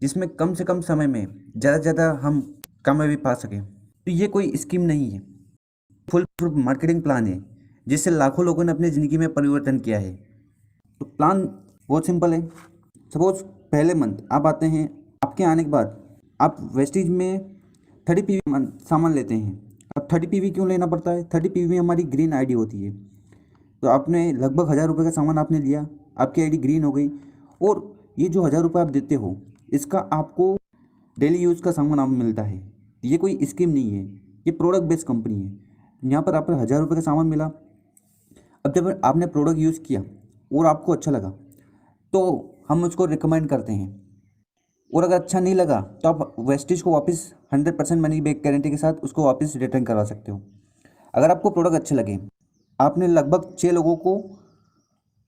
जिसमें कम से कम समय में ज़्यादा से ज़्यादा हम कामयाबी पा सकें। तो ये कोई स्कीम नहीं है, फुल प्रूफ मार्केटिंग प्लान है जिससे लाखों लोगों ने अपनी ज़िंदगी में परिवर्तन किया है। तो प्लान बहुत सिंपल है। सपोज पहले मंथ आप आते हैं, आपके आने के बाद आप वेस्टेज में 30 PV सामान लेते हैं। अब 30 PV क्यों लेना पड़ता है? 30 PV हमारी ग्रीन आईडी होती है। तो आपने लगभग 1,000 रुपये का सामान आपने लिया, आपकी आईडी ग्रीन हो गई, और ये जो 1,000 रुपये आप देते हो इसका आपको डेली यूज़ का सामान आप मिलता है। ये कोई स्कीम नहीं है, ये प्रोडक्ट बेस्ड कंपनी है। यहाँ पर आपको 1,000 रुपये का सामान मिला। अब जब आपने प्रोडक्ट यूज़ किया और आपको अच्छा लगा तो हम उसको रिकमेंड करते हैं, और अगर अच्छा नहीं लगा तो आप वेस्टेज को वापस 100% मनी बैक गारंटी के साथ उसको वापस रिटर्न करवा सकते हो। अगर आपको प्रोडक्ट अच्छे लगे, आपने लगभग 6 लोगों को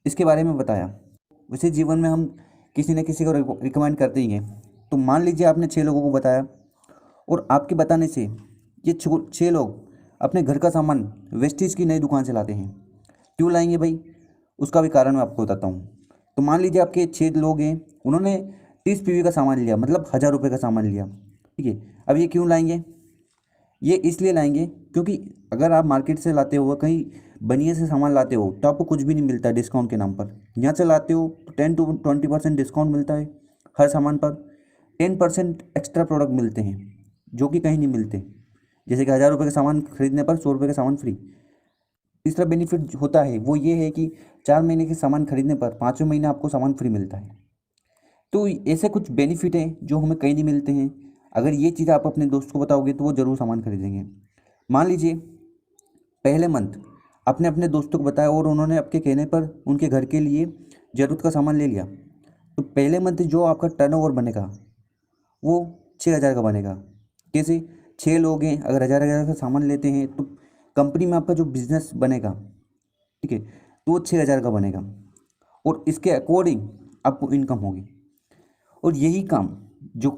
इसके बारे में बताया, वैसे जीवन में हम किसी न किसी को रिकमेंड करते ही हैं। तो मान लीजिए आपने 6 लोगों को बताया और आपके बताने से ये 6 लोग अपने घर का सामान वेस्टेज की नई दुकान से लाते हैं। क्यों लाएंगे भाई? उसका भी कारण मैं आपको बताता हूँ। तो मान लीजिए आपके 6 लोग हैं, उन्होंने 30 PV का सामान लिया, मतलब 1,000 रुपये का सामान लिया, ठीक है। अब ये क्यों लाएंगे? ये इसलिए लाएंगे क्योंकि अगर आप मार्केट से लाते हो, कहीं बनिए से सामान लाते हो, तो आपको कुछ भी नहीं मिलता डिस्काउंट के नाम पर। यहाँ से लाते हो तो 10 to 20% डिस्काउंट मिलता है हर सामान पर। 10% एक्स्ट्रा प्रोडक्ट मिलते हैं जो कि कहीं नहीं मिलते, जैसे कि 1,000 रुपये का सामान खरीदने पर 100 रुपये का सामान फ्री। तीसरा बेनिफिट होता है वो ये है कि 4 महीने के सामान खरीदने पर 5वें महीने आपको सामान फ्री मिलता है। तो ऐसे कुछ बेनिफिट हैं जो हमें कहीं नहीं मिलते हैं। अगर ये चीज़ आप अपने दोस्त को बताओगे तो वो ज़रूर सामान खरीदेंगे। मान लीजिए पहले मंथ आपने अपने दोस्तों को बताया और उन्होंने आपके कहने पर उनके घर के लिए ज़रूरत का सामान ले लिया, तो पहले मंथ जो आपका टर्नओवर बनेगा वो 6,000 का बनेगा। कैसे? 6 लोग हैं, अगर 1,000 का सामान लेते हैं तो कंपनी में आपका जो बिजनेस बनेगा, ठीक है, तो वो 6,000 का बनेगा, और इसके अकॉर्डिंग आपको इनकम होगी। और यही काम जो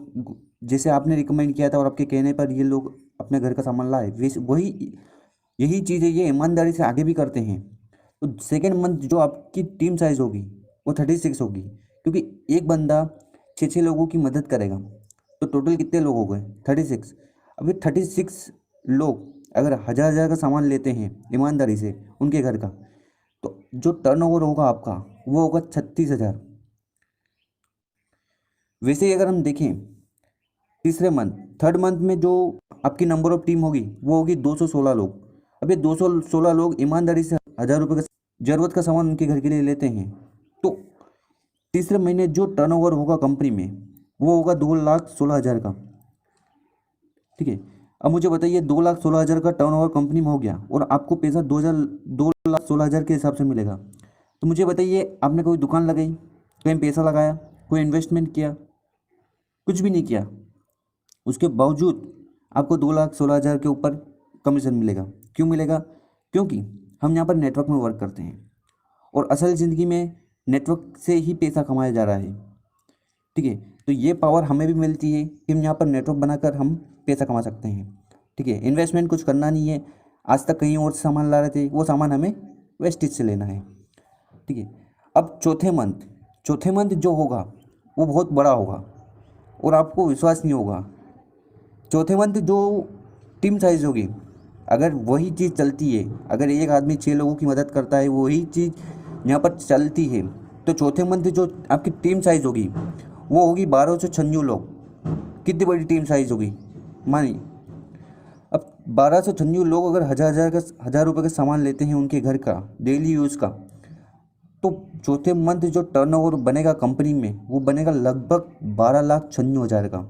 जैसे आपने रिकमेंड किया था और आपके कहने पर ये लोग अपने घर का सामान लाए, वैसे वही यही चीज़ें ये ईमानदारी से आगे भी करते हैं। तो सेकेंड मंथ जो आपकी टीम साइज़ होगी वो 36 होगी, क्योंकि एक बंदा 6 लोगों की मदद करेगा। तो टोटल कितने लोग हो गए? 36। अभी 36 लोग अगर 1,000 का सामान लेते हैं ईमानदारी से उनके घर का, तो जो टर्नओवर होगा आपका वो होगा 36,000। वैसे ही अगर हम देखें तीसरे मंथ, थर्ड मंथ में जो आपकी नंबर ऑफ टीम होगी वो होगी 216 लोग। अब ये 216 लोग ईमानदारी से 1,000 रुपये का ज़रूरत का सामान उनके घर के लिए लेते हैं। तो तीसरे महीने जो टर्नओवर होगा कंपनी में वो होगा 2,16,000 का, ठीक है। अब मुझे बताइए 2,16,000 का टर्नओवर कंपनी में हो गया और आपको पैसा 2,16,000 के हिसाब से मिलेगा। तो मुझे बताइए आपने कोई दुकान लगाई, कहीं पैसा लगाया, कोई इन्वेस्टमेंट किया? कुछ भी नहीं किया। उसके बावजूद आपको 2,16,000 के ऊपर कमीशन मिलेगा। क्यों मिलेगा? क्योंकि हम यहाँ पर नेटवर्क में वर्क करते हैं और असल ज़िंदगी में नेटवर्क से ही पैसा कमाया जा रहा है, ठीक है। तो ये पावर हमें भी मिलती है कि हम यहाँ पर नेटवर्क बनाकर हम पैसा कमा सकते हैं, ठीक है। इन्वेस्टमेंट कुछ करना नहीं है। आज तक कहीं और से सामान ला रहे थे, वो सामान हमें वेस्टेज से लेना है, ठीक है। अब चौथे मंथ जो होगा वो बहुत बड़ा होगा और आपको विश्वास नहीं होगा। चौथे मंथ जो टीम साइज होगी, अगर वही चीज़ चलती है, अगर एक आदमी 6 लोगों की मदद करता है, वही चीज़ यहाँ पर चलती है, तो चौथे मंथ जो आपकी टीम साइज होगी वो होगी 1,296 लोग। कितनी बड़ी टीम साइज होगी मानिए। अब 1,296 लोग अगर 1,000 रुपये का सामान लेते हैं उनके घर का डेली यूज़ का, तो चौथे मंथ जो टर्नओवर बनेगा कंपनी में वो बनेगा लगभग 12,96,000 का।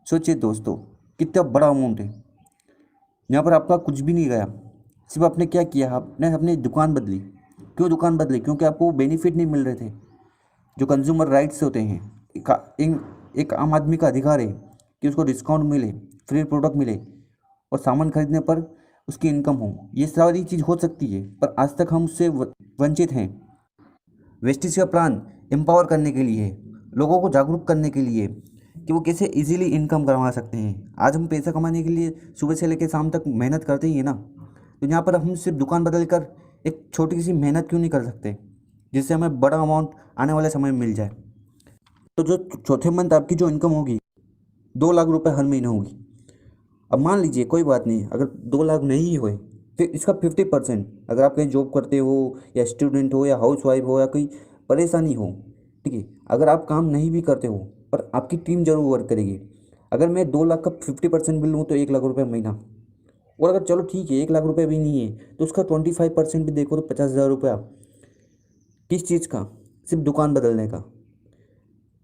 सोचिए दोस्तों कितना बड़ा अमाउंट है। यहाँ पर आपका कुछ भी नहीं गया, सिर्फ आपने क्या किया, आपने अपनी दुकान बदली। क्यों दुकान बदली? क्योंकि आपको बेनिफिट नहीं मिल रहे थे। जो कंज्यूमर राइट्स होते हैं, एक आम आदमी का अधिकार है कि उसको डिस्काउंट मिले, फ्री प्रोडक्ट मिले और सामान खरीदने पर उसकी इनकम हो। ये सारी चीज़ हो सकती है पर आज तक हम उससे वंचित हैं। वेस्टेज का प्लान एम्पावर करने के लिए, लोगों को जागरूक करने के लिए कि वो कैसे इजीली इनकम कमा सकते हैं। आज हम पैसा कमाने के लिए सुबह से लेकर शाम तक मेहनत करते ही है ना, तो यहाँ पर हम सिर्फ दुकान बदल कर एक छोटी सी मेहनत क्यों नहीं कर सकते जिससे हमें बड़ा अमाउंट आने वाले समय में मिल जाए। तो जो चौथे मंथ आपकी जो इनकम होगी 2 लाख रुपए हर महीना होगी। अब मान लीजिए कोई बात नहीं, अगर 2 लाख नहीं हुए फिर इसका 50%, अगर आप कहीं जॉब करते हो या स्टूडेंट हो या हाउस वाइफ हो या कोई परेशानी हो, ठीक है, अगर आप काम नहीं भी करते हो पर आपकी टीम जरूर वर्क करेगी। अगर मैं 2 लाख का 50% बिल लूँ तो 1 लाख रुपये महीना। और अगर चलो ठीक है 1 लाख रुपये भी नहीं है तो उसका 25% भी देखो तो 50,000 रुपया। किस चीज़ का? सिर्फ दुकान बदलने का।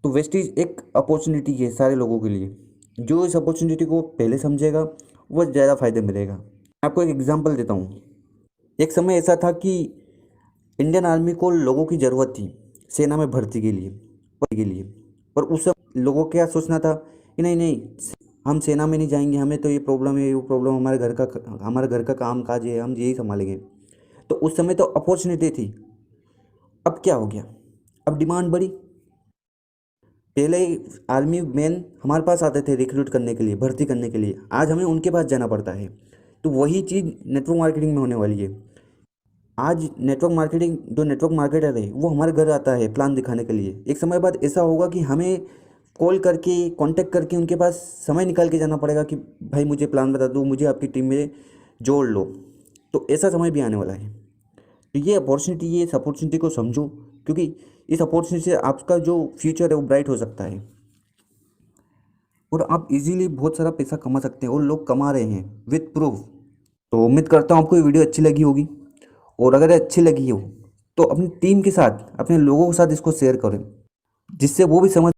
तो वेस्टेज एक अपॉर्चुनिटी है सारे लोगों के लिए। जो इस अपॉर्चुनिटी को पहले समझेगा वो ज़्यादा फायदे मिलेगा। मैं आपको एक एग्जांपल देता हूँ। एक समय ऐसा था कि इंडियन आर्मी को लोगों की ज़रूरत थी सेना में भर्ती के लिए। पर उस समय लोगों को क्या सोचना था कि नहीं नहीं, हम सेना में नहीं जाएंगे, हमें तो ये प्रॉब्लम है, वो प्रॉब्लम, हमारे घर का काम काज है, हम यही संभालेंगे। तो उस समय तो अपॉर्चुनिटी थी। अब क्या हो गया? अब डिमांड बढ़ी। पहले आर्मी मैन हमारे पास आते थे रिक्रूट करने के लिए, भर्ती करने के लिए, आज हमें उनके पास जाना पड़ता है। तो वही चीज़ नेटवर्क मार्केटिंग में होने वाली है। आज नेटवर्क मार्केटर है वो हमारे घर आता है प्लान दिखाने के लिए। एक समय बाद ऐसा होगा कि हमें कॉल करके कांटेक्ट करके उनके पास समय निकाल के जाना पड़ेगा कि भाई मुझे प्लान बता दो, मुझे आपकी टीम में जोड़ लो। तो ऐसा समय भी आने वाला है। तो ये इस अपॉर्चुनिटी को समझो, क्योंकि इस अपॉर्चुनिटी से आपका जो फ्यूचर है वो ब्राइट हो सकता है और आप इजीली बहुत सारा पैसा कमा सकते हैं और लोग कमा रहे हैं विद प्रूफ। तो उम्मीद करता हूँ आपको ये वीडियो अच्छी लगी होगी, और अगर अच्छी लगी हो तो अपनी टीम के साथ, अपने लोगों के साथ इसको शेयर करें, जिससे वो भी समझ